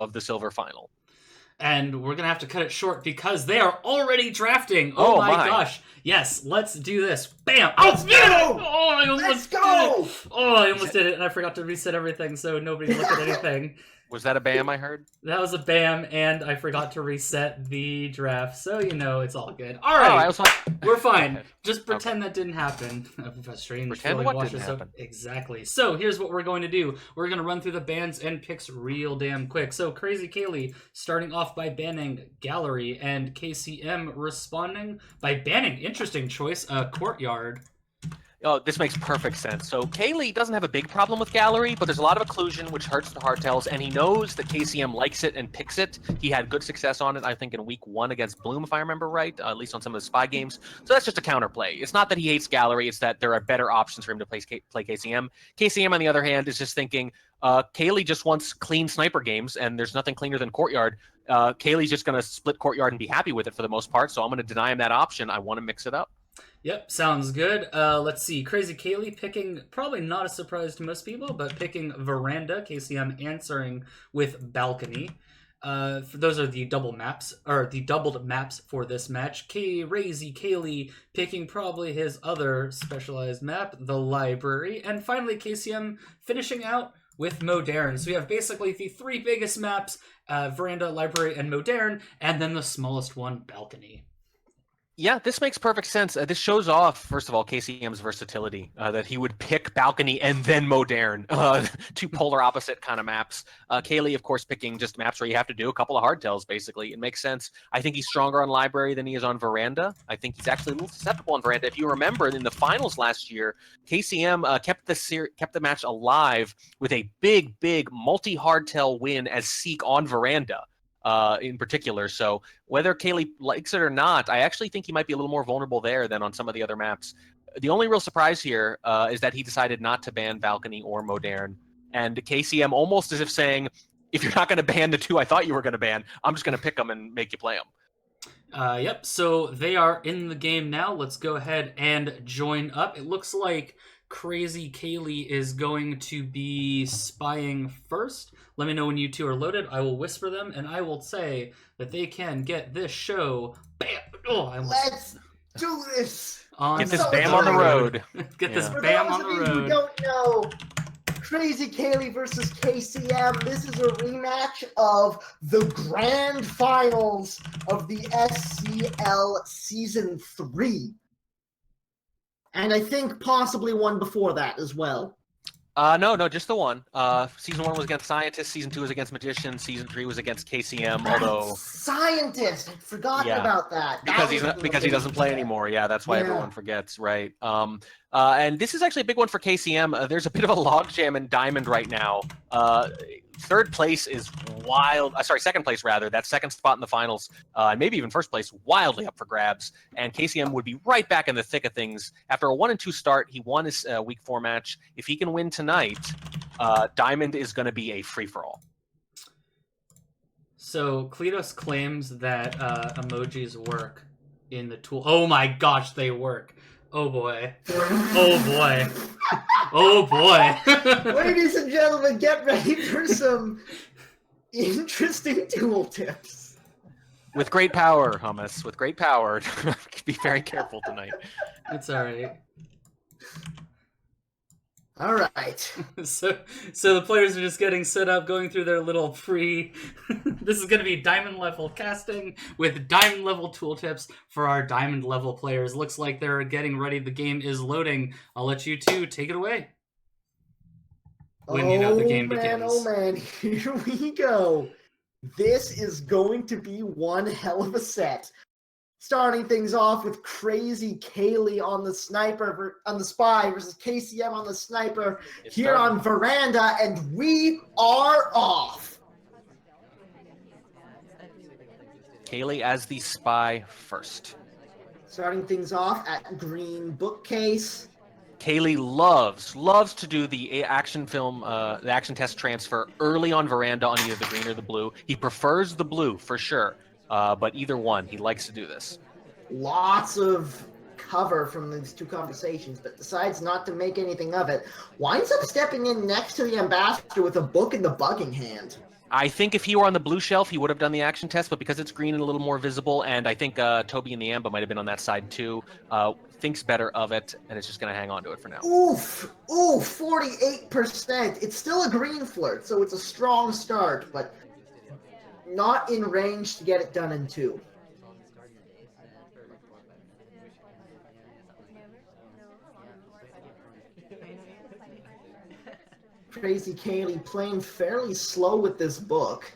of the silver final. And we're going to have to cut it short because they are already drafting. Oh, Oh my my. gosh. Yes, let's do this. Bam. Let's oh, go! Oh, I almost Let's did go! it. Oh, I almost did it, and I forgot to reset everything, so nobody looked at anything. Was that a BAM I heard? That was a bam, and I forgot to reset the draft, so it's all good. All Oh, right, I was like, we're fine. Just pretend that didn't happen. A strange Pretend feeling what washes didn't up. happen? Exactly. So here's what we're going to do. We're going to run through the bans and picks real damn quick. So KrazyCaley starting off by banning Gallery, and KCM responding by banning, interesting choice, Courtyard. Oh, this makes perfect sense. So Caley doesn't have a big problem with Gallery, but there's a lot of occlusion, which hurts the hardtails, and he knows that KCM likes it and picks it. He had good success on it, I think, in week 1 against Bloom, if I remember right, at least on some of the spy games. So that's just a counterplay. It's not that he hates Gallery, it's that there are better options for him to play KCM. KCM, on the other hand, is just thinking, Caley just wants clean sniper games, and there's nothing cleaner than Courtyard. Caley's just going to split Courtyard and be happy with it for the most part, so I'm going to deny him that option. I want to mix it up. Yep, sounds good. Let's see. KrazyCaley picking, probably not a surprise to most people, but picking Veranda. KCM answering with Balcony. Those are the double maps, or the doubled maps for this match. KrazyCaley picking probably his other specialized map, the Library. And finally, KCM finishing out with Modern. So we have basically the 3 biggest maps, Veranda, Library, and Modern, and then the smallest one, Balcony. Yeah, this makes perfect sense. This shows off, first of all, KCM's versatility, that he would pick Balcony and then Modern, 2 polar opposite kind of maps. Caley, of course, picking just maps where you have to do a couple of hardtails, basically. It makes sense. I think he's stronger on Library than he is on Veranda. I think he's actually a little susceptible on Veranda. If you remember, in the finals last year, KCM kept the match alive with a big multi-hardtail win as Seek on Veranda. In particular. So whether Caley likes it or not, I actually think he might be a little more vulnerable there than on some of the other maps. The only real surprise here is that he decided not to ban Balcony or Modern. And KCM almost as if saying, if you're not going to ban the 2 I thought you were going to ban, I'm just going to pick them and make you play them. Yep, so they are in the game now. Let's go ahead and join up. It looks like KrazyCaley is going to be spying first. Let me know when you 2 are loaded. I will whisper them, and I will say that they can get this show. Bam! Oh, Let's do this! Get this BAM on the road. Get this BAM on the road. For those of you who don't know, KrazyCaley versus KCM. This is a rematch of the grand finals of the SCL Season 3. And I think possibly one before that as well. No, just the one. Season 1 was against Scientists, Season 2 was against Magicians, Season 3 was against KCM, although... Scientist! I'd forgotten about that. Because he doesn't play anymore. Yeah, that's why everyone forgets, right? And this is actually a big one for KCM. There's a bit of a logjam in Diamond right now. Third place is wild. Second place rather. That second spot in the finals, and maybe even first place, wildly up for grabs. And KCM would be right back in the thick of things. After a 1-2 start, he won his week 4 match. If he can win tonight, Diamond is going to be a free-for-all. So Kledos claims that emojis work in the tool. Oh my gosh, they work. Oh boy. Oh boy. Oh boy. Ladies and gentlemen, get ready for some interesting tool tips. With great power, Hummus. With great power. Be very careful tonight. It's alright. All right. So the players are just getting set up, going through their little free... This is going to be diamond level casting with diamond level tooltips for our diamond level players. Looks like they're getting ready. The game is loading. I'll let you 2 take it away when you know the game begins. Oh man, here we go. This is going to be one hell of a set. Starting things off with KrazyCaley on the spy versus KCM on the sniper here on Veranda, and we are off. Caley as the spy first. Starting things off at green bookcase. Caley loves to do the action test transfer early on Veranda on either the green or the blue. He prefers the blue for sure. But either one, he likes to do this. Lots of cover from these 2 conversations, but decides not to make anything of it. Winds up stepping in next to the ambassador with a book in the bugging hand. I think if he were on the blue shelf, he would have done the action test, but because it's green and a little more visible, and I think Toby and the Amba might have been on that side too, thinks better of it, and it's just going to hang on to it for now. Oof! Ooh, 48%. It's still a green flirt, so it's a strong start, but not in range to get it done in 2. KrazyCaley playing fairly slow with this book.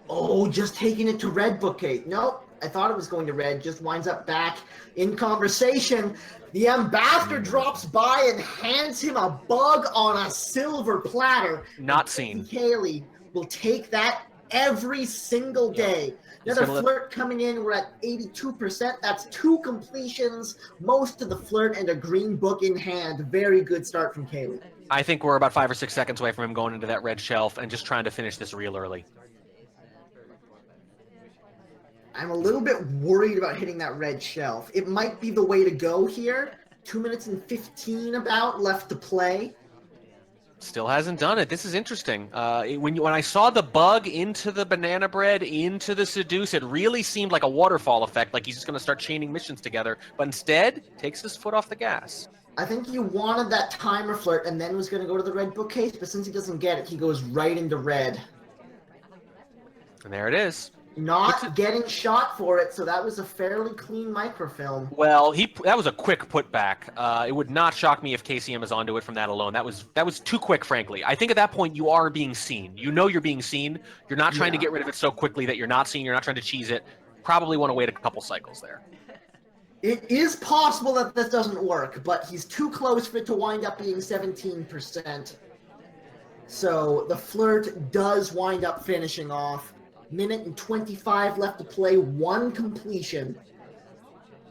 Oh, just taking it to red bookcase. Nope, I thought it was going to red, just winds up back in conversation. The ambassador drops by and hands him a bug on a silver platter. Not seen. KrazyCaley will take that every single day. Another flirt coming in, we're at 82%. That's 2 completions, most of the flirt, and a green book in hand. Very good start from Caley. I think we're about 5 or 6 seconds away from him going into that red shelf and just trying to finish this real early. I'm a little bit worried about hitting that red shelf. It might be the way to go here. 2 minutes and 15 about left to play. Still hasn't done it. This is interesting. When I saw the bug into the banana bread, into the seduce, it really seemed like a waterfall effect, like he's just going to start chaining missions together. But instead, takes his foot off the gas. I think he wanted that timer flirt and then was going to go to the red bookcase, but since he doesn't get it, he goes right into red. And there it is. Not getting shot for it, so that was a fairly clean microfilm. Well, that was a quick putback. It would not shock me if KCM is onto it from that alone. That was too quick, frankly. I think at that point you are being seen. You know you're being seen. You're not trying to get rid of it so quickly that you're not seen. You're not trying to cheese it. Probably want to wait a couple cycles there. It is possible that this doesn't work, but he's too close for it to wind up being 17%. So the flirt does wind up finishing off. Minute and 25 left to play, 1 completion.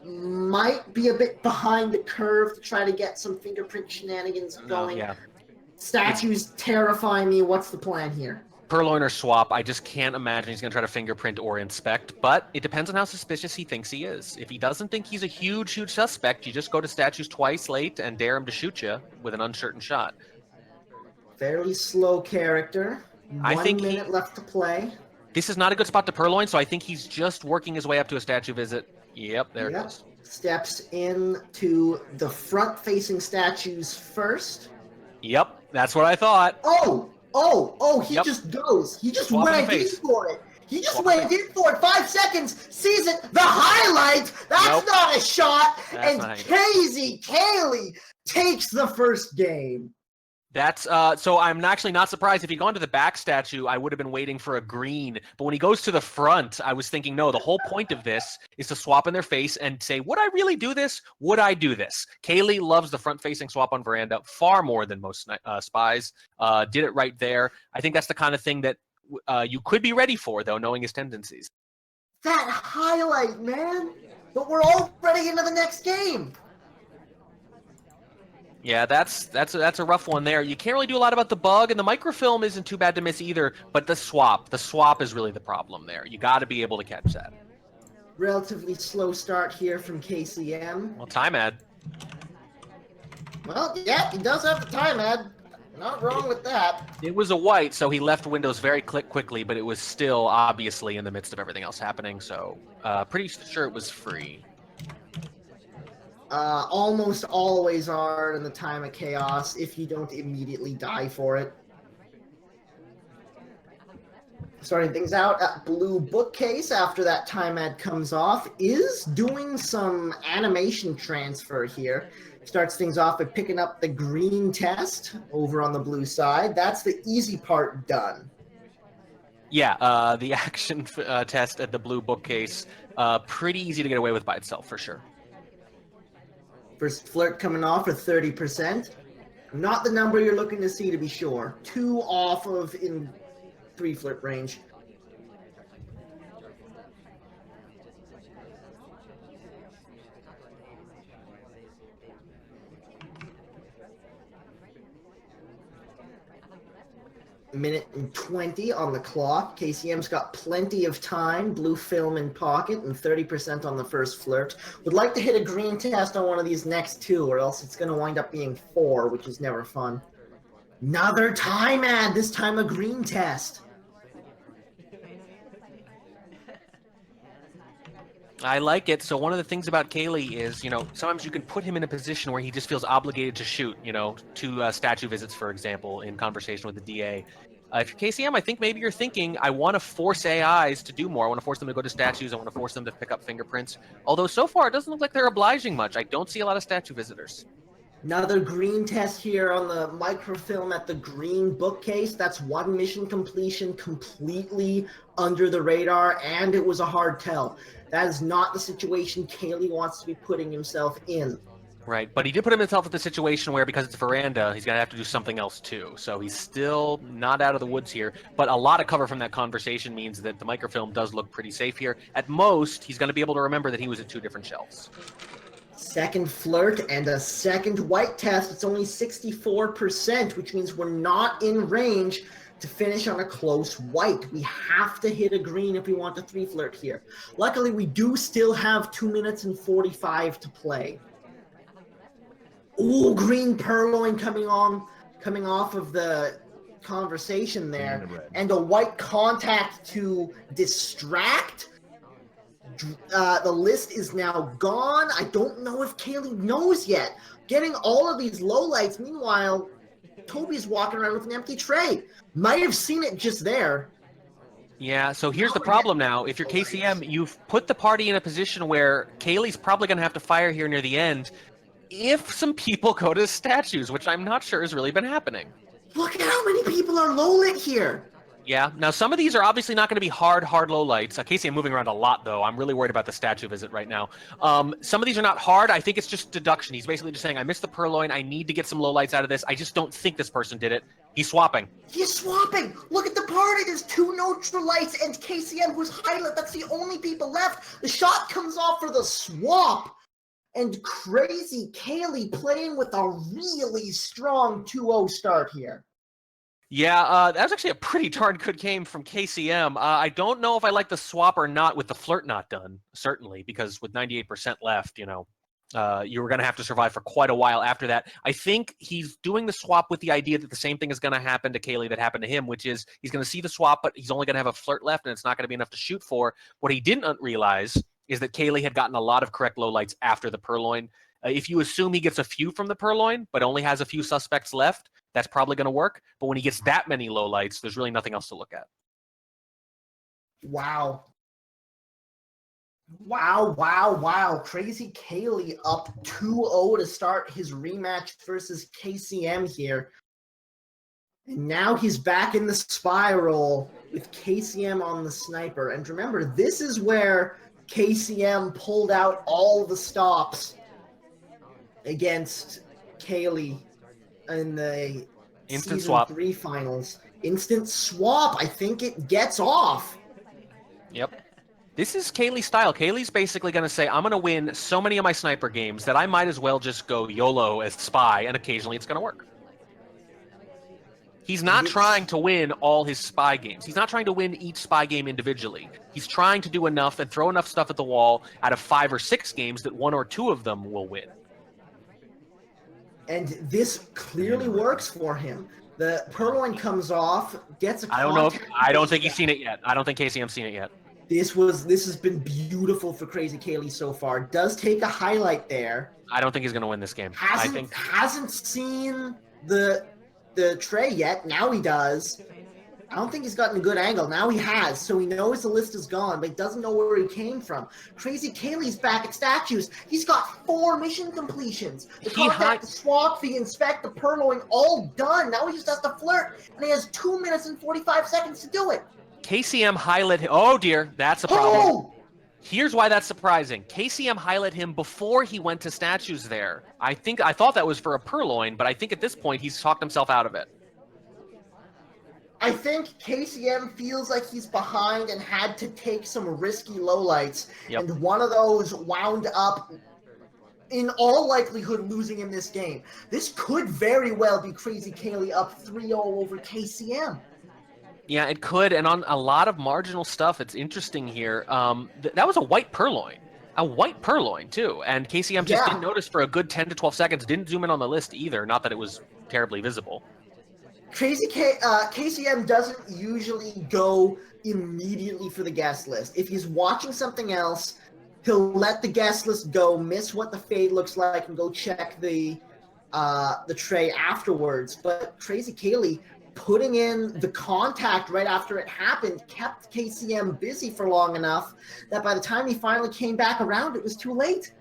Might be a bit behind the curve to try to get some fingerprint shenanigans going. Yeah. Statues terrify me. What's the plan here? Purloin or swap, I just can't imagine he's going to try to fingerprint or inspect, but it depends on how suspicious he thinks he is. If he doesn't think he's a huge suspect, you just go to statues twice late and dare him to shoot you with an uncertain shot. Fairly slow character. 1 minute left to play. This is not a good spot to purloin, so I think he's just working his way up to a statue visit. Yep, there it is. Steps into the front-facing statues first. Yep, that's what I thought. He just goes. He just went in for it. He just went in for it. 5 seconds, sees it. The highlight! That's not a shot! And KrazyCaley takes the first game. That's so I'm actually not surprised. If he'd gone to the back statue, I would have been waiting for a green. But when he goes to the front, I was thinking, no, the whole point of this is to swap in their face and say, would I really do this? Would I do this? Caley loves the front-facing swap on veranda far more than most spies. Did it right there. I think that's the kind of thing that you could be ready for, though, knowing his tendencies. That highlight, man! But we're already into the next game. Yeah, that's a rough one there. You can't really do a lot about the bug, and the microfilm isn't too bad to miss either, but the swap is really the problem there. You got to be able to catch that. Relatively slow start here from KCM. Well, time ad. Well, yeah, he does have the time ad. Not wrong with that. It was a white, so he left windows very quickly, but it was still obviously in the midst of everything else happening, so pretty sure it was free. Almost always are in the time of chaos if you don't immediately die for it. Starting things out at blue bookcase after that time ad comes off is doing some animation transfer here. Starts things off by picking up the green test over on the blue side. That's the easy part done. Yeah, the action test at the blue bookcase, pretty easy to get away with by itself for sure. First flirt coming off at 30%. Not the number you're looking to see, to be sure. 2 off of in 3 flirt range. Minute and 20 on the clock. KCM's got plenty of time. Blue film in pocket and 30% on the first flirt. Would like to hit a green test on one of these next 2, or else it's going to wind up being 4, which is never fun. Another time ad, this time a green test. I like it. So one of the things about Caley is, sometimes you can put him in a position where he just feels obligated to shoot, two statue visits, for example, in conversation with the DA. If you're KCM, I think maybe you're thinking, I want to force AIs to do more. I want to force them to go to statues. I want to force them to pick up fingerprints. Although so far, it doesn't look like they're obliging much. I don't see a lot of statue visitors. Another green test here on the microfilm at the green bookcase. That's one mission completion completely under the radar, and it was a hard tell. That is not the situation Caley wants to be putting himself in. Right, but he did put himself in the situation where, because it's veranda, he's going to have to do something else too. So he's still not out of the woods here, but a lot of cover from that conversation means that the microfilm does look pretty safe here. At most, he's going to be able to remember that he was at two different shelves. Second flirt and a second white test. It's only 64%, which means we're not in range to finish on a close white. We have to hit a green if we want the three flirt here. Luckily, we do still have 2 minutes and 45 to play. Ooh, green purloin coming off of the conversation there, and a white contact to distract. The list is now gone. I don't know if Caley knows yet. Getting all of these lowlights. Meanwhile, Toby's walking around with an empty tray. Might have seen it just there. Yeah, so here's the problem now. If you're KCM, you've put the party in a position where Caley's probably going to have to fire here near the end if some people go to statues, which I'm not sure has really been happening. Look at how many people are low-lit here. Yeah, now some of these are obviously not going to be hard low lights. Casey, I'm moving around a lot, though. I'm really worried about the statue visit right now. Some of these are not hard. I think it's just deduction. He's basically just saying, I missed the purloin. I need to get some low lights out of this. I just don't think this person did it. He's swapping. He's swapping. Look at the party. There's two neutral lights and KCM, who's highlight. That's the only people left. The shot comes off for the swap. And KrazyCaley playing with a really strong 2-0 start here. Yeah, that was actually a pretty darn good game from KCM. I don't know if I like the swap or not with the flirt not done, certainly, because with 98% left, you were going to have to survive for quite a while after that. I think he's doing the swap with the idea that the same thing is going to happen to Caley that happened to him, which is he's going to see the swap, but he's only going to have a flirt left, and it's not going to be enough to shoot for. What he didn't realize is that Caley had gotten a lot of correct lowlights after the purloin. If you assume he gets a few from the purloin, but only has a few suspects left, that's probably going to work. But when he gets that many lowlights, there's really nothing else to look at. Wow. Wow. KrazyCaley up 2-0 to start his rematch versus KCM here. And now he's back in the spiral with KCM on the sniper. And remember, this is where KCM pulled out all the stops against Caley in the Instant Season swap. 3 finals. Instant swap. I think it gets off. Yep. This is Caley's style. Caley's basically going to say, I'm going to win so many of my sniper games that I might as well just go YOLO as spy, and occasionally it's going to work. He's not trying to win all his spy games. He's not trying to win each spy game individually. He's trying to do enough and throw enough stuff at the wall out of 5 or 6 games that 1 or 2 of them will win. And this clearly works for him. The purloin comes off, gets a I don't think he's seen it yet. I don't think KCM's seen it yet. This has been beautiful for KrazyCaley so far. Does take a highlight there. I don't think he's going to win this game. Hasn't seen the tray yet. Now he does. I don't think he's gotten a good angle. Now he has, so he knows the list is gone, but he doesn't know where he came from. KrazyCaley's back at statues. He's got 4 mission completions. The contact, the swap, the inspect, the purloin, all done. Now he just has to flirt, and he has 2 minutes and 45 seconds to do it. KCM highlight him. Oh dear, that's a problem. Oh! Here's why that's surprising. KCM highlight him before he went to statues there. I thought that was for a purloin, but I think at this point he's talked himself out of it. I think KCM feels like he's behind and had to take some risky lowlights, and one of those wound up, in all likelihood, losing in this game. This could very well be KrazyCaley up 3-0 over KCM. Yeah, it could, and on a lot of marginal stuff, it's interesting here. That was a white purloin. A white purloin, too, and KCM just didn't notice for a good 10 to 12 seconds, didn't zoom in on the list either, not that it was terribly visible. KCM doesn't usually go immediately for the guest list. If he's watching something else, he'll let the guest list go, miss what the fade looks like, and go check the tray afterwards. But KrazyCaley putting in the contact right after it happened kept KCM busy for long enough that by the time he finally came back around, it was too late.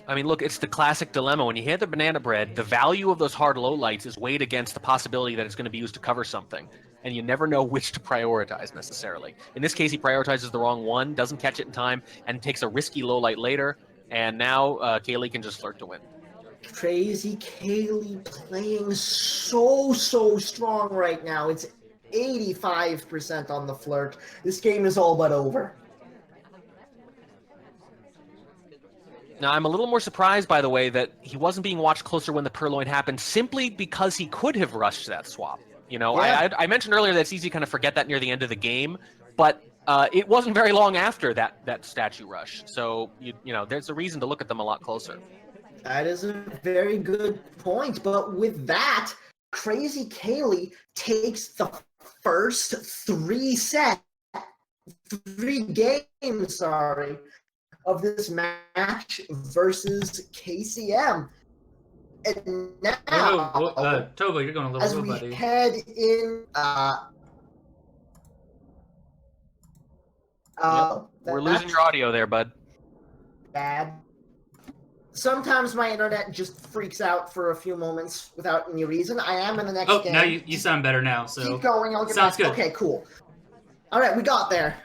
I mean, look, it's the classic dilemma. When you hit the banana bread, the value of those hard lowlights is weighed against the possibility that it's going to be used to cover something. And you never know which to prioritize necessarily. In this case, he prioritizes the wrong one, doesn't catch it in time, and takes a risky lowlight later. And now Caley can just flirt to win. KrazyCaley playing so strong right now. It's 85% on the flirt. This game is all but over. Now, I'm a little more surprised, by the way, that he wasn't being watched closer when the purloin happened, simply because he could have rushed that swap. You know, yeah. I mentioned earlier that it's easy to kind of forget that near the end of the game, but it wasn't very long after that statue rush. So, you know, there's a reason to look at them a lot closer. That is a very good point. But with that, KrazyCaley takes the first three games, of this match versus KCM. And now, Toba, you're going a little as low, we buddy. head in, We're losing your audio there, bud. Bad. Sometimes my internet just freaks out for a few moments without any reason. I am in the next game. Now you sound better now. So keep going. I'll get sounds back. good. Okay, cool. All right, we got there.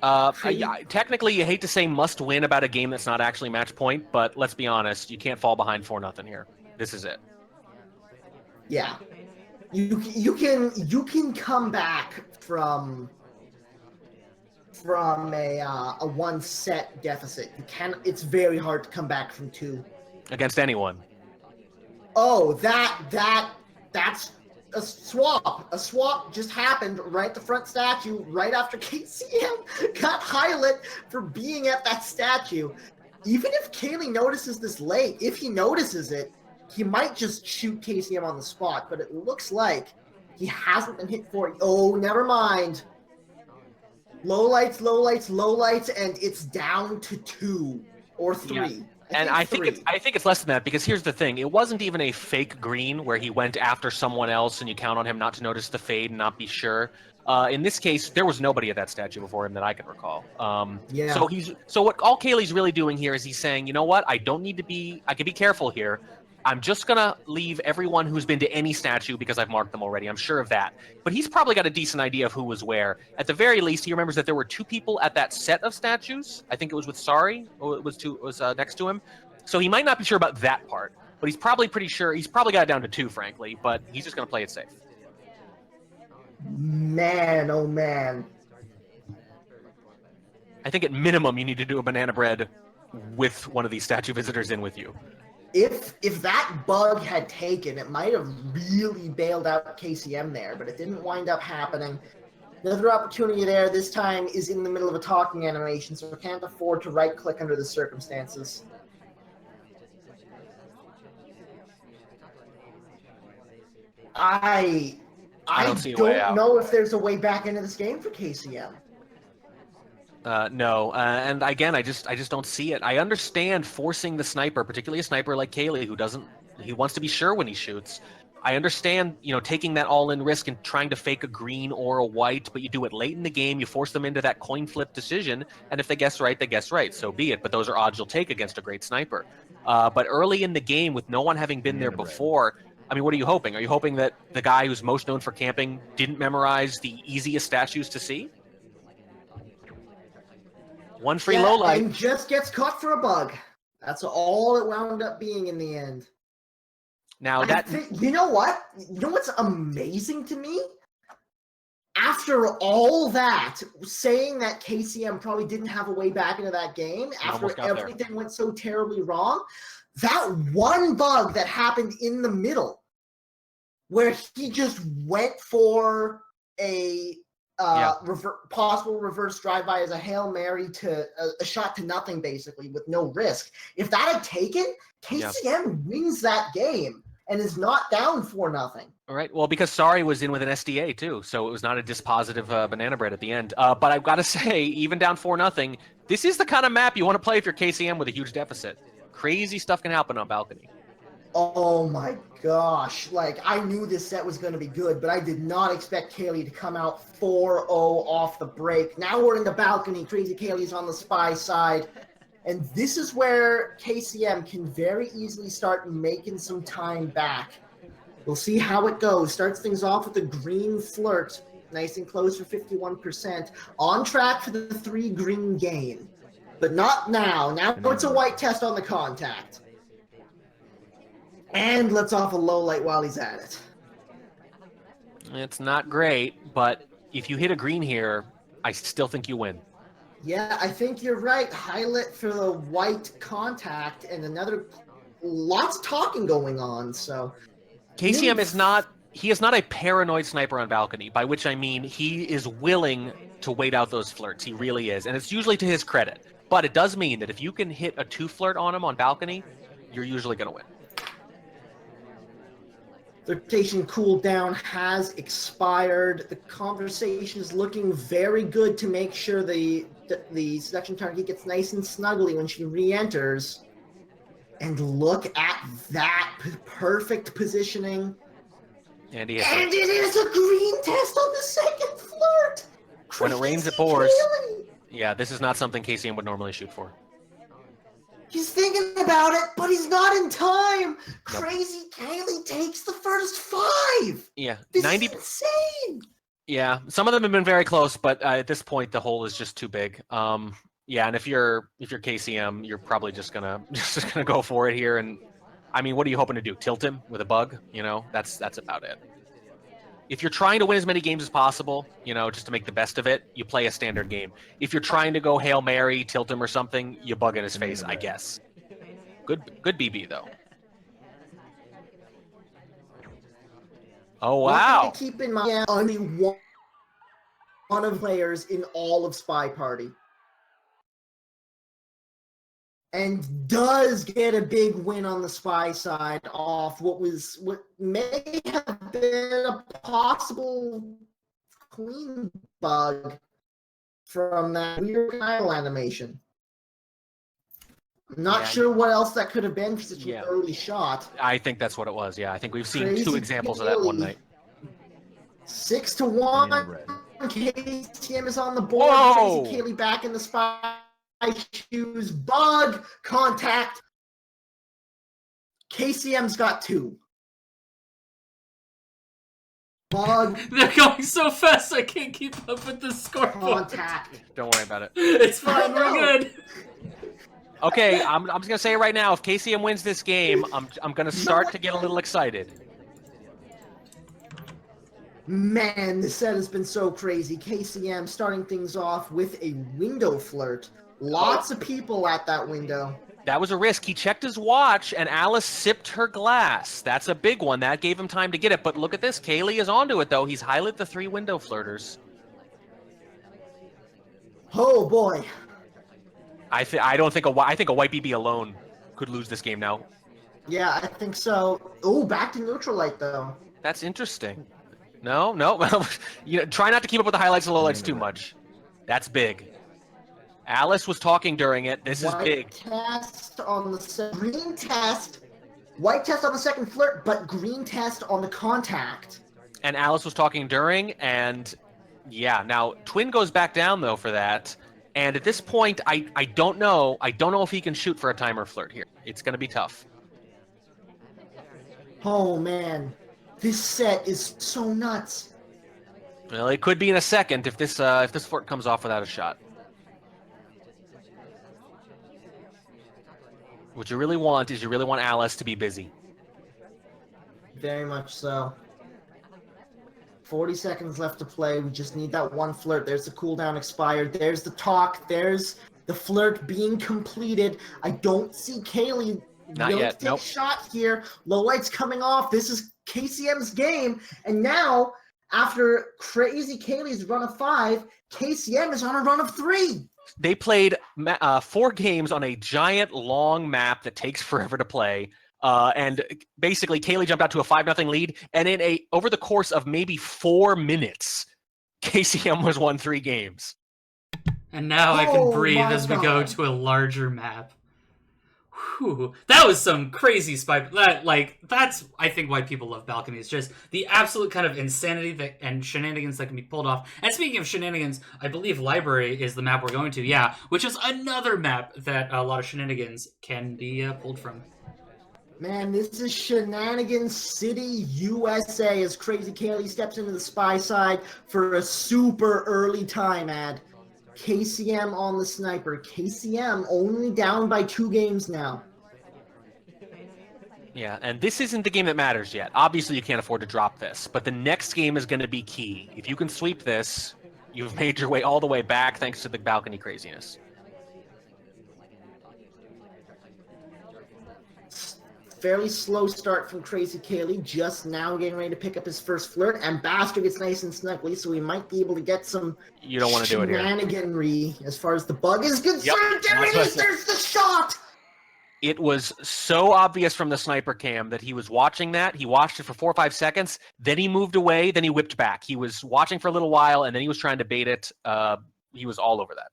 Technically, you hate to say must win about a game that's not actually match point, but let's be honest, you can't fall behind 4-0 here. This is it. Yeah, you can come back from a one set deficit. You can. It's very hard to come back from 2 against anyone. Oh, that's a swap. A swap just happened right at the front statue, right after KCM got highlight for being at that statue. Even if Caley notices this late, if he notices it, he might just shoot KCM on the spot, but it looks like he hasn't been hit for it. Oh, never mind. Low lights, and it's down to 2 or 3. Yeah. I think it's less than that, because here's the thing. It wasn't even a fake green where he went after someone else and you count on him not to notice the fade and not be sure. In this case, there was nobody at that statue before him that I can recall. Yeah. So what all Caley's really doing here is he's saying, you know what? I can be careful here. I'm just going to leave everyone who's been to any statue because I've marked them already. I'm sure of that. But he's probably got a decent idea of who was where. At the very least, he remembers that there were 2 people at that set of statues. I think it was with Sari, or it was next to him. So he might not be sure about that part, but he's probably pretty sure. He's probably got it down to 2, frankly, but he's just going to play it safe. Man, oh man. I think at minimum you need to do a banana bread with one of these statue visitors in with you. If that bug had taken, it might have really bailed out KCM there, but it didn't wind up happening. Another opportunity there, this time, is in the middle of a talking animation, so we can't afford to right-click under the circumstances. I don't know if there's a way back into this game for KCM. No, and again, I just don't see it. I understand forcing the sniper, particularly a sniper like Caley, he wants to be sure when he shoots. I understand, taking that all-in risk and trying to fake a green or a white, but you do it late in the game, you force them into that coin flip decision, and if they guess right, they guess right, so be it. But those are odds you'll take against a great sniper. But early in the game, with no one having been there before, I mean, what are you hoping? Are you hoping that the guy who's most known for camping didn't memorize the easiest statues to see? One free low light. And just gets caught for a bug. That's all it wound up being in the end. Now you know what? You know what's amazing to me? After all that, saying that KCM probably didn't have a way back into that game, after everything went so terribly wrong, that one bug that happened in the middle, where he just went for a possible reverse drive-by as a Hail Mary to a shot to nothing, basically, with no risk. If that had taken, KCM wins that game. and is not down 4-0. All right. Well, because Sorry was in with an SDA too, so it was not a dispositive banana bread at the end. But I've got to say, even down 4-0, this is the kind of map you want to play if you're KCM with a huge deficit. Crazy stuff can happen on balcony. Oh my gosh. Like, I knew this set was going to be good, but I did not expect Caley to come out 4-0 off the break. Now we're in the balcony. KrazyCaley's on the spy side. And this is where KCM can very easily start making some time back. We'll see how it goes. Starts things off with a green flirt. Nice and close for 51%. On track for the 3 green gain. But not now. Now it's a white test on the contact. And lets off a low light while he's at it. It's not great, but if you hit a green here, I still think you win. Yeah, I think you're right. Highlight for the white contact and another... Lots of talking going on, so... KCM is not a paranoid sniper on balcony, by which I mean he is willing to wait out those flirts. He really is, and it's usually to his credit. But it does mean that if you can hit a 2 flirt on him on balcony, you're usually going to win. Flirtation cooldown has expired. The conversation is looking very good to make sure the seduction target gets nice and snuggly when she re-enters. And look at that perfect positioning. And it is a green test on the second flirt. When it rains, it pours. Yeah, this is not something KCM would normally shoot for. He's thinking about it, but he's not in time. KrazyCaley takes the first 5. Yeah, this is insane. Yeah, some of them have been very close, but at this point, the hole is just too big. Yeah, and if you're KCM, you're probably just gonna go for it here. And I mean, what are you hoping to do? Tilt him with a bug? You know, that's about it. If you're trying to win as many games as possible, you know, just to make the best of it, you play a standard game. If you're trying to go Hail Mary, tilt him or something, you bug in his face, I guess. Good BB though. Oh wow! Keep in mind, only one of players in all of Spy Party. And does get a big win on the spy side off what may have been a possible queen bug from that weird idle animation. I'm not sure what else that could have been for such an early shot. I think that's what it was. Yeah, I think we've seen 2 examples of that one night. 6-1. KCM is on the board. KrazyCaley back in the spy. Shoes, bug, contact. KCM's got 2. Bug. They're going so fast I can't keep up with the scoreboard. Contact. Don't worry about it. It's fine, we're good. Okay, I'm just gonna say it right now. If KCM wins this game, I'm gonna start to get a little excited. Man, this set has been so crazy. KCM starting things off with a window flirt. Lots of people at that window. That was a risk. He checked his watch, and Alice sipped her glass. That's a big one. That gave him time to get it. But look at this. Caley is onto it, though. He's highlighted the 3 window flirters. Oh, boy. I think a white BB alone could lose this game now. Yeah, I think so. Oh, back to neutral light, though. That's interesting. No. You know, try not to keep up with the highlights and lowlights too much. That's big. Alice was talking during it. This is big. Test on the green test. White test on the second flirt, but green test on the contact. And Alice was talking during, and yeah. Now Twin goes back down though for that. And at this point, I don't know. I don't know if he can shoot for a timer flirt here. It's going to be tough. Oh man, this set is so nuts. Well, it could be in a second if this flirt comes off without a shot. What you really want is Alice to be busy. Very much so. 40 seconds left to play. We just need that one flirt. There's the cooldown expired. There's the talk. There's the flirt being completed. I don't see Caley Not yet. take a shot here. Low light's coming off. This is KCM's game. And now, after KrazyCaley's run of 5, KCM is on a run of 3. They played 4 games on a giant, long map that takes forever to play. And basically, Kaylee jumped out to a 5-0 lead, and over the course of maybe 4 minutes, KCM was won 3 games. And now I can breathe my as we go God. to a larger map. Whew, that was some crazy spike. That's I think why people love balconies. Just the absolute kind of insanity and shenanigans that can be pulled off. And speaking of shenanigans, I believe Library is the map we're going to. Yeah, which is another map that a lot of shenanigans can be pulled from. Man, this is Shenanigans City, USA, as KrazyCaley steps into the spy side for a super early time ad. KCM on the sniper. KCM only down by 2 games now. Yeah, and this isn't the game that matters yet. Obviously, you can't afford to drop this, but the next game is going to be key. If you can sweep this, you've made your way all the way back thanks to the balcony craziness. Fairly slow start from KrazyCaley, just now getting ready to pick up his first flirt, and Bastard gets nice and snuggly, so we might be able to get some You don't want to do it here. shenaniganry as far as the bug is concerned. Yep. There it is, there's the shot! It was so obvious from the sniper cam that he was watching that. He watched it for 4 or 5 seconds, then he moved away, then he whipped back. He was watching for a little while, and then he was trying to bait it. He was all over that.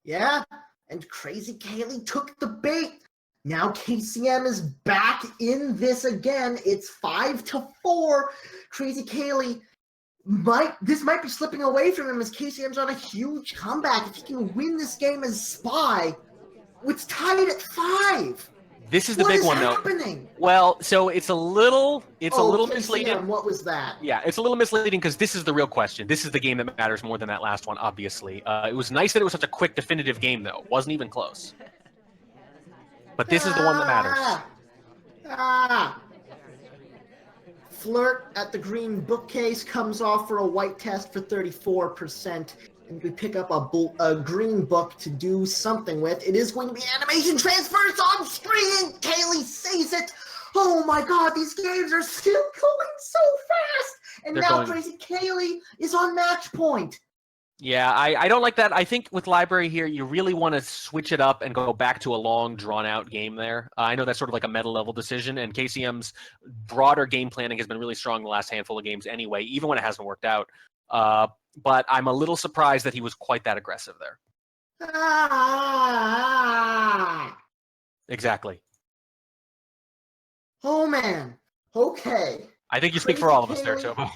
Yeah, and KrazyCaley took the bait. Now KCM is back in this again. It's 5-4. KrazyCaley this might be slipping away from him as KCM's on a huge comeback. If he can win this game as spy, it's tied at 5. This is the big one, though. What is happening? Well, so it's a little misleading. KCM, what was that? Yeah, it's a little misleading because this is the real question. This is the game that matters more than that last one, obviously. It was nice that it was such a quick, definitive game, though. It wasn't even close. But this is the one that matters. Flirt at the green bookcase comes off for a white test for 34%. And we pick up a green book to do something with. It is going to be animation transfers on screen. Caley says it. Oh my God, these games are still going so fast. And now KrazyCaley is on match point. Yeah, I don't like that. I think with Library here, you really want to switch it up and go back to a long, drawn-out game there. I know that's sort of like a meta-level decision, and KCM's broader game planning has been really strong the last handful of games anyway, even when it hasn't worked out. But I'm a little surprised that he was quite that aggressive there. Exactly. Oh, man. Okay. I think you speak for all of us there, Chobo.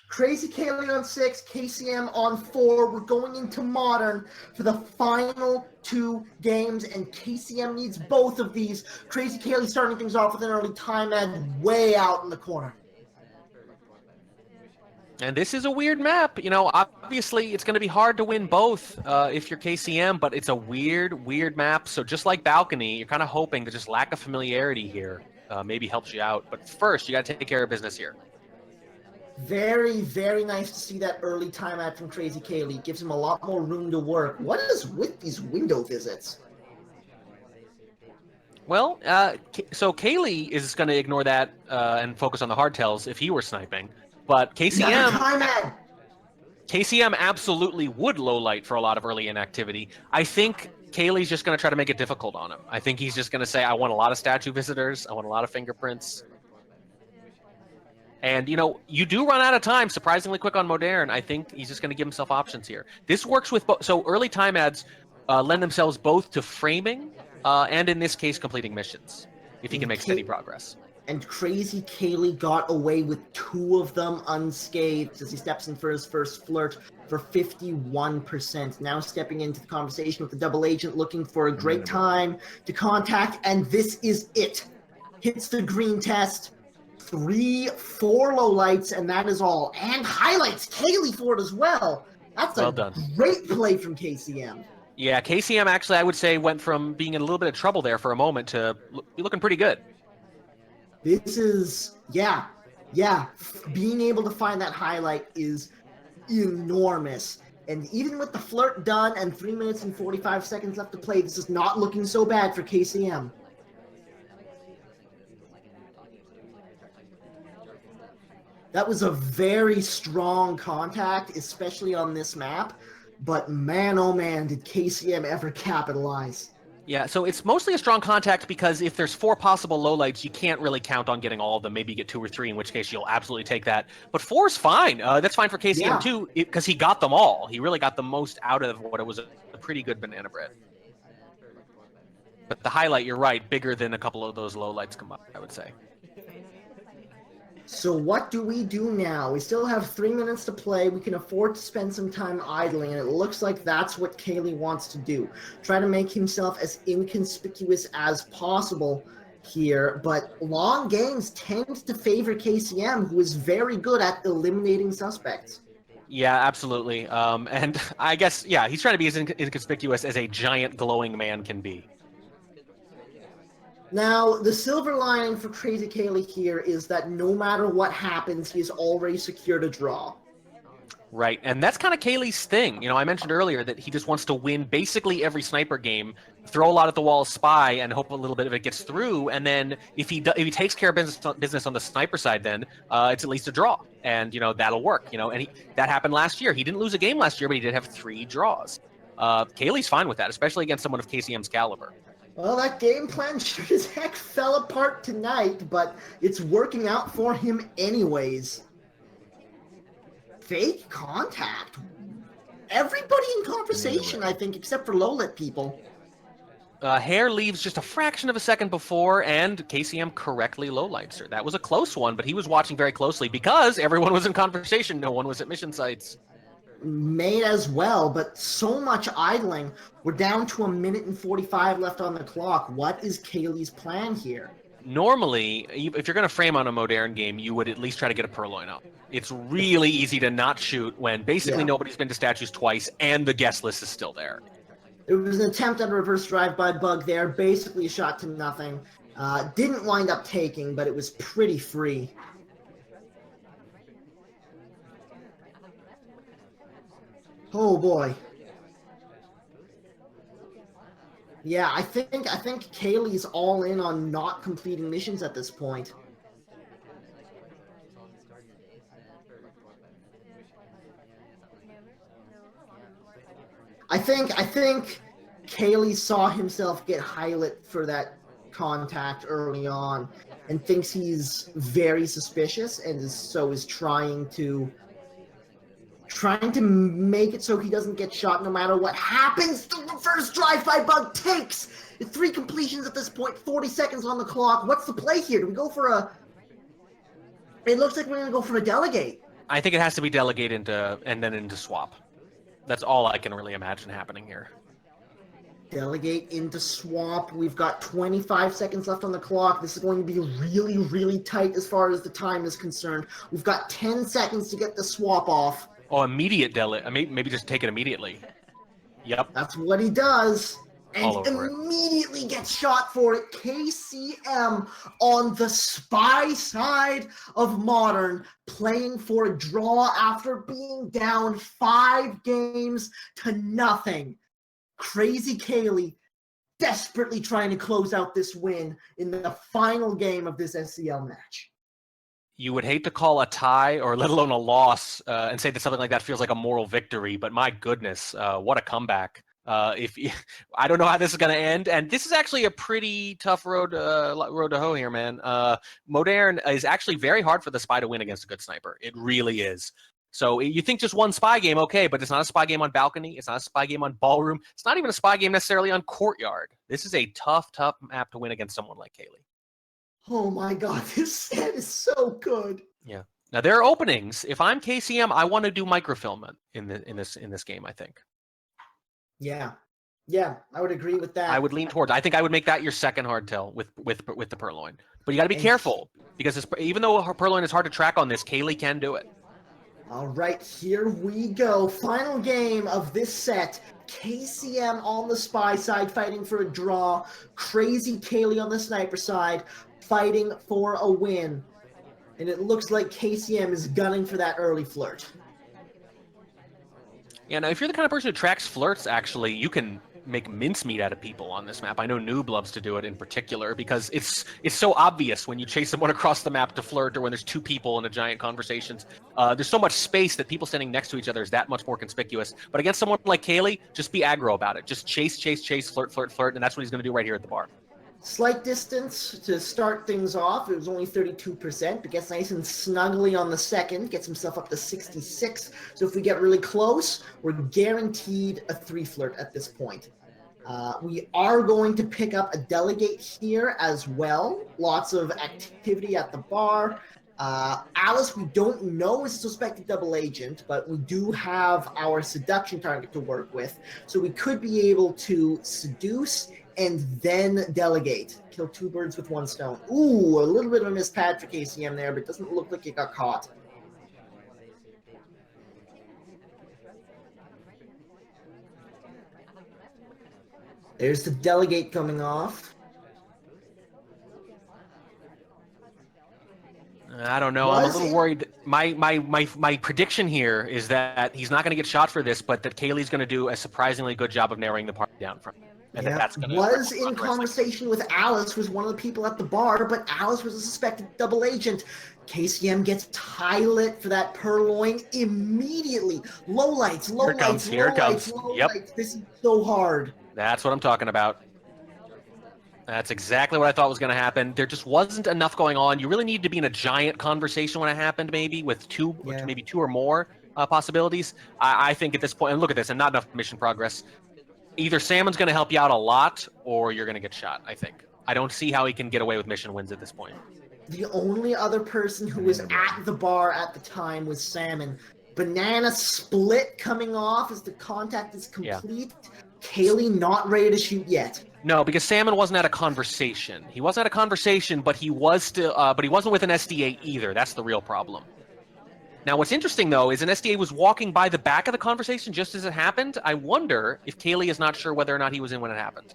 KrazyCaley on 6, KCM on 4. We're going into Modern for the final 2 games, and KCM needs both of these. KrazyCaley starting things off with an early time ad way out in the corner. And this is a weird map. You know, obviously it's going to be hard to win both if you're KCM, but it's a weird map. So just like Balcony, you're kind of hoping that just lack of familiarity here maybe helps you out. But first, you got to take care of business here. Very, very nice to see that early time ad from KrazyCaley. Gives him a lot more room to work. What is with these window visits? Well, so Kaylee is going to ignore that and focus on the hardtails if he were sniping. But KCM absolutely would lowlight for a lot of early inactivity. I think Kaylee's just going to try to make it difficult on him. I think he's just going to say, I want a lot of statue visitors. I want a lot of fingerprints. And, you know, you do run out of time surprisingly quick on Modern. I think he's just going to give himself options here. This works with both. So early time ads lend themselves both to framing and, in this case, completing missions, if he can make steady progress. And KrazyCaley got away with 2 of them unscathed as he steps in for his first flirt for 51%. Now stepping into the conversation with the double agent, looking for a great time to contact, and this is it. Hits the green test. 3, 4 lowlights, and that is all. And highlights Kaylee for it as well. That's well a done. Great play from KCM. Yeah, KCM actually, I would say, went from being in a little bit of trouble there for a moment to be looking pretty good. This is, yeah. Being able to find that highlight is enormous. And even with the flirt done and 3 minutes and 45 seconds left to play, this is not looking so bad for KCM. That was a very strong contact, especially on this map. But man, oh man, did KCM ever capitalize. Yeah, so it's mostly a strong contact because if there's 4 possible lowlights, you can't really count on getting all of them. Maybe you get 2 or 3, in which case you'll absolutely take that. But 4 is fine. That's fine for KCM Yeah. too, because he got them all. He really got the most out of what it was a pretty good banana bread. But the highlight, you're right, bigger than a couple of those lowlights combined, I would say. So what do we do now? We still have 3 minutes to play. We can afford to spend some time idling, and it looks like that's what Caley wants to do. Try to make himself as inconspicuous as possible here, but long games tend to favor KCM, who is very good at eliminating suspects. Yeah, absolutely. And I guess, yeah, he's trying to be as inconspicuous as a giant glowing man can be. Now, the silver lining for KrazyCaley here is that no matter what happens, he's already secured a draw. Right, and that's kind of Kaylee's thing. You know, I mentioned earlier that he just wants to win basically every sniper game, throw a lot at the wall, spy, and hope a little bit of it gets through. And then if he takes care of business on the sniper side, then it's at least a draw, and you know that'll work. You know, and that happened last year. He didn't lose a game last year, but he did have 3 draws. Kaylee's fine with that, especially against someone of KCM's caliber. Well, that game plan sure as heck fell apart tonight, but it's working out for him anyways. Fake contact? Everybody in conversation, I think, except for low-lit people. Hare leaves just a fraction of a second before, and KCM correctly lowlights her. That was a close one, but he was watching very closely because everyone was in conversation. No one was at mission sites. May as well, but so much idling. We're down to 1:45 left on the clock. What is Kaylee's plan here? Normally, if you're going to frame on a modern game, you would at least try to get a purloin up. It's really easy to not shoot when basically nobody's been to statues twice and the guest list is still there. It was an attempt at a reverse drive-by bug there, basically a shot to nothing. Didn't wind up taking, but it was pretty free. Oh boy. Yeah, I think Kaylee's all in on not completing missions at this point. I think Caley saw himself get highlighted for that contact early on and thinks he's very suspicious and is trying to make it so he doesn't get shot no matter what happens. The reverse drive-by bug takes 3 completions at this point, 40 seconds on the clock. What's the play here? Do we go for a... It looks like we're going to go for a delegate. I think it has to be delegate and then into swap. That's all I can really imagine happening here. Delegate into swap. We've got 25 seconds left on the clock. This is going to be really, really tight as far as the time is concerned. We've got 10 seconds to get the swap off. Oh, immediate delegate. Maybe just take it immediately. Yep. That's what he does. All And over it. immediately gets shot for it. KCM on the spy side of Modern, playing for a draw after being down 5 games to nothing. KrazyCaley desperately trying to close out this win in the final game of this SCL match. You would hate to call a tie or let alone a loss and say that something like that feels like a moral victory, but my goodness, what a comeback. I don't know how this is going to end, and this is actually a pretty tough road to hoe here, man. Modern is actually very hard for the spy to win against a good sniper. It really is. So you think just one spy game, okay, but it's not a spy game on balcony. It's not a spy game on ballroom. It's not even a spy game necessarily on courtyard. This is a tough map to win against someone like Caley. Oh my god, this set is so good. Yeah. Now there are openings. If I'm KCM, I want to do microfilm in this game, I think. Yeah, I would agree with that. I would lean towards. I think I would make that your second hardtail with the purloin. But you got to be careful because even though her purloin is hard to track on this, Caley can do it. All right, here we go. Final game of this set. KCM on the spy side fighting for a draw. KrazyCaley on the sniper side fighting for a win. And it looks like KCM is gunning for that early flirt. Yeah, now if you're the kind of person who tracks flirts, actually, you can make mincemeat out of people on this map. I know Noob loves to do it in particular because it's so obvious when you chase someone across the map to flirt or when there's two people in a giant conversation. There's so much space that people standing next to each other is that much more conspicuous. But against someone like Caley, just be aggro about it. Just chase, flirt, and that's what he's going to do right here at the bar. Slight distance to start things off. It was only 32%, but gets nice and snugly on the second. Gets himself up to 66. So if we get really close, we're guaranteed a 3 flirt at this point. We are going to pick up a delegate here as well. Lots of activity at the bar. Alice, we don't know is a suspected double agent, but we do have our seduction target to work with. So we could be able to seduce and then delegate. Kill 2 birds with 1 stone. Ooh, a little bit of a missed pad for KCM there, but it doesn't look like it got caught. There's the delegate coming off. I don't know. I'm a little worried. My prediction here is that he's not going to get shot for this, but that Caley's going to do a surprisingly good job of narrowing the party down from him. And that's going to was in conversation with Alice, was one of the people at the bar, but Alice was a suspected double agent. KCM gets high lit for that purloin immediately. Low lights, low lights, low lights. This is so hard. That's what I'm talking about. That's exactly what I thought was going to happen. There just wasn't enough going on. You really need to be in a giant conversation when it happened, maybe with maybe two or more possibilities. I think at this point, and look at this, and not enough mission progress. Either Salmon's going to help you out a lot, or you're going to get shot, I think. I don't see how he can get away with mission wins at this point. The only other person who was at the bar at the time was Salmon. Banana split coming off as the contact is complete. Yeah. Caley not ready to shoot yet. No, because Salmon wasn't at a conversation. He wasn't at a conversation, but he was still. But he wasn't with an SDA either. That's the real problem. Now, what's interesting though is an SDA was walking by the back of the conversation just as it happened. I wonder if Caley is not sure whether or not he was in when it happened.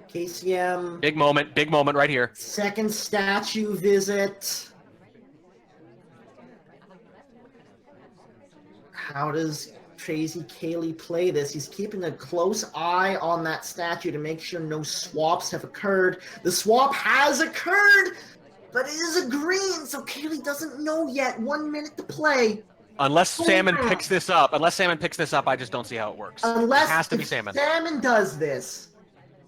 KCM. Big moment right here. Second statue visit. How does KrazyCaley play this? He's keeping a close eye on that statue to make sure no swaps have occurred. The swap has occurred, but it is a green, so Caley doesn't know yet. 1 minute to play. Unless Salmon picks this up. I just don't see how it works. Unless it has to be Salmon. Salmon does this.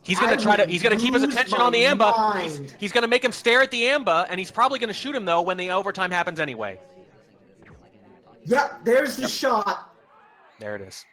He's going to he's going to keep his attention on the Amba. He's going to make him stare at the Amba, and he's probably going to shoot him, though, when the overtime happens anyway. Yep, there's the shot. There it is.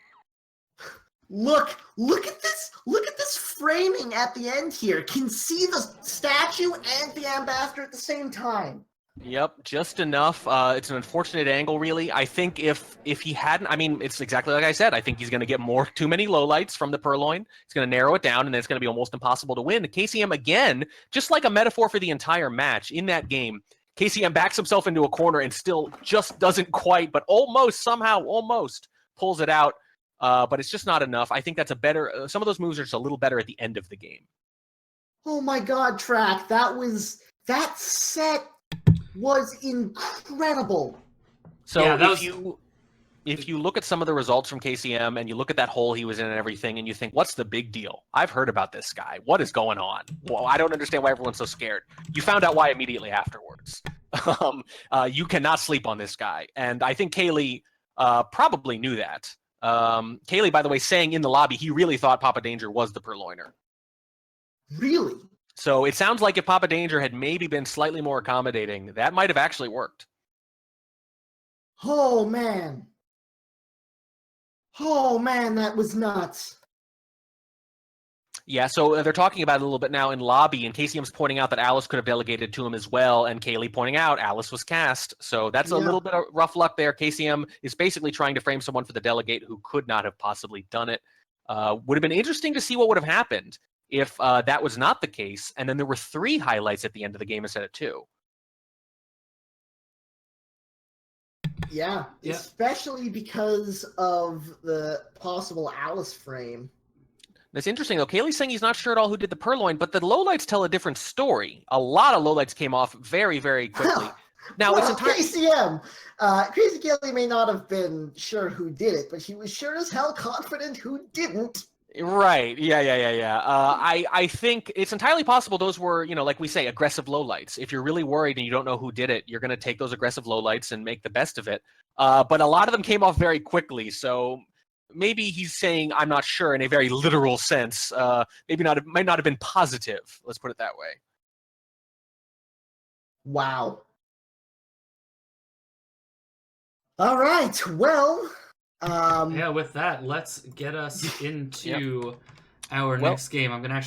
Look at this. Look at this framing at the end here. Can see the statue and the ambassador at the same time. Yep, just enough. It's an unfortunate angle, really. I think if he hadn't, I mean, it's exactly like I said. I think he's going to get too many lowlights from the purloin. He's going to narrow it down, and then it's going to be almost impossible to win. KCM, again, just like a metaphor for the entire match in that game, KCM backs himself into a corner and still just doesn't quite, but somehow almost pulls it out. But it's just not enough. I think that's a better, some of those moves are just a little better at the end of the game. Oh my God, Track. That set was incredible. So yeah, if you look at some of the results from KCM and you look at that hole he was in and everything, and you think, what's the big deal? I've heard about this guy. What is going on? Well, I don't understand why everyone's so scared. You found out why immediately afterwards. You cannot sleep on this guy. And I think Caley probably knew that. Caley, by the way, saying in the lobby, he really thought Papa Danger was the purloiner. Really? So it sounds like if Papa Danger had maybe been slightly more accommodating, that might have actually worked. Oh, man. Oh, man, that was nuts. Yeah, so they're talking about it a little bit now in lobby, and KCM's pointing out that Alice could have delegated to him as well, and Caley pointing out Alice was cast. So that's a little bit of rough luck there. KCM is basically trying to frame someone for the delegate who could not have possibly done it. Would have been interesting to see what would have happened if that was not the case, and then there were 3 highlights at the end of the game instead of 2. Yeah, especially because of the possible Alice frame. That's interesting, though. Caley's saying he's not sure at all who did the purloin, but the lowlights tell a different story. A lot of lowlights came off very, very quickly. Now, it's Well, entirely... KCM. KrazyCaley may not have been sure who did it, but he was sure as hell confident who didn't. Right. Yeah. I think it's entirely possible those were, you know, like we say, aggressive lowlights. If you're really worried and you don't know who did it, you're going to take those aggressive lowlights and make the best of it. But a lot of them came off very quickly, so maybe he's saying I'm not sure in a very literal sense. Maybe not. It might not have been positive. Let's put it that way. Wow. All right. Well. Yeah, with that, let's get us into our next game. I'm gonna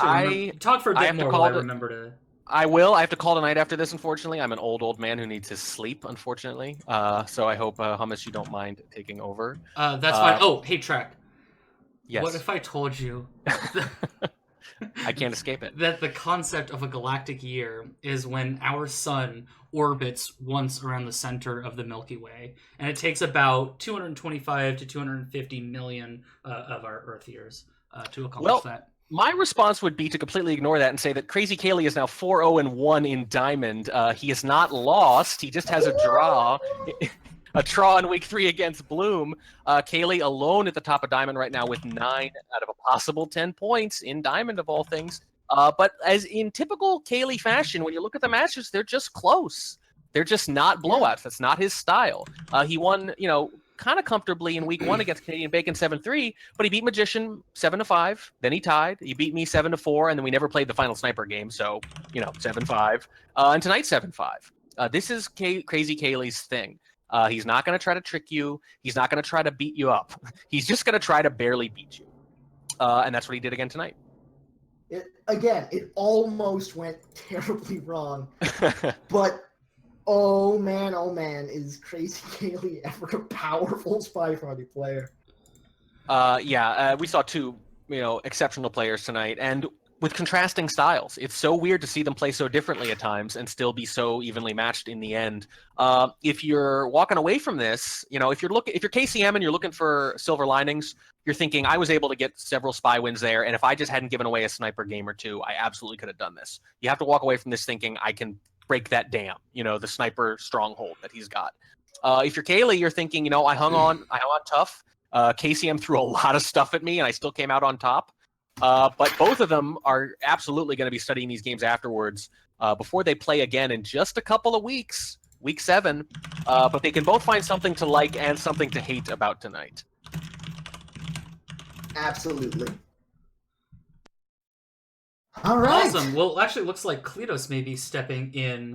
talk for a bit more while I remember to. I will. I have to call tonight after this, unfortunately. I'm an old man who needs his sleep, unfortunately. So I hope, Hummus, you don't mind taking over. That's fine. Oh, hey, Track. Yes. What if I told you I can't escape it. that the concept of a galactic year is when our sun orbits once around the center of the Milky Way, and it takes about 225 to 250 million of our Earth years to accomplish that. My response would be to completely ignore that and say that KrazyCaley is now 4-0-1 in Diamond. He has not lost. He just has a draw. A draw in week 3 against Bloom. Caley alone at the top of Diamond right now with 9 out of a possible 10 points in Diamond of all things. But as in typical Caley fashion, when you look at the matches, they're just close. They're just not blowouts. That's not his style. He won, you know, kind of comfortably in week 1 against Canadian Bacon 7-3, but he beat Magician 7-5. Then he tied. He beat me 7-4, and then we never played the final sniper game, so, you know, 7-5. And tonight 7-5. This is KrazyCaley's thing. He's not going to try to trick you. He's not going to try to beat you up. He's just going to try to barely beat you. And that's what he did again tonight. It almost went terribly wrong. But, oh man, is KrazyCaley ever a powerful Spy Party player? We saw 2, you know, exceptional players tonight. And with contrasting styles. It's so weird to see them play so differently at times and still be so evenly matched in the end. If you're walking away from this, you know, if you're KCM and you're looking for silver linings, you're thinking, I was able to get several spy wins there, and if I just hadn't given away a sniper game or 2, I absolutely could have done this. You have to walk away from this thinking, I can break that dam, you know, the sniper stronghold that he's got. If you're Caley, you're thinking, you know, I hung on tough. KCM threw a lot of stuff at me, and I still came out on top. But both of them are absolutely going to be studying these games afterwards before they play again in just a couple of weeks, week 7. But they can both find something to like and something to hate about tonight. Absolutely. All right. Awesome. Well, actually, it looks like Kletos may be stepping in